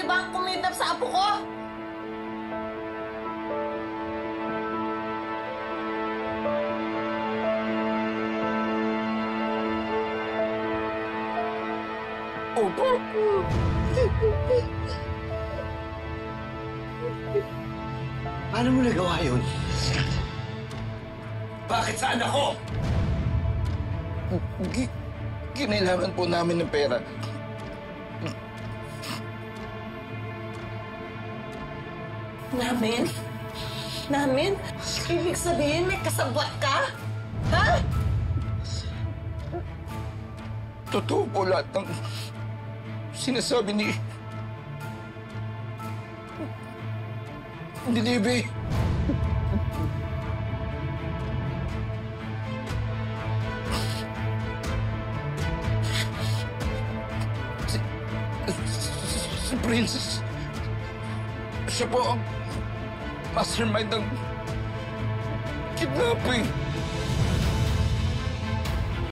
Pwede bang kumidnap sa apo ko? Opo. Paano mo nagawa yun? Bakit saan ako? Kinailangan po namin ng pera. Namin? Namin? Ibig sabihin may kasabwat ka? Ha? Totoo po lahat ng sinasabi ni Libby. Si Princess, siya po ang mastermind ng kidnapping.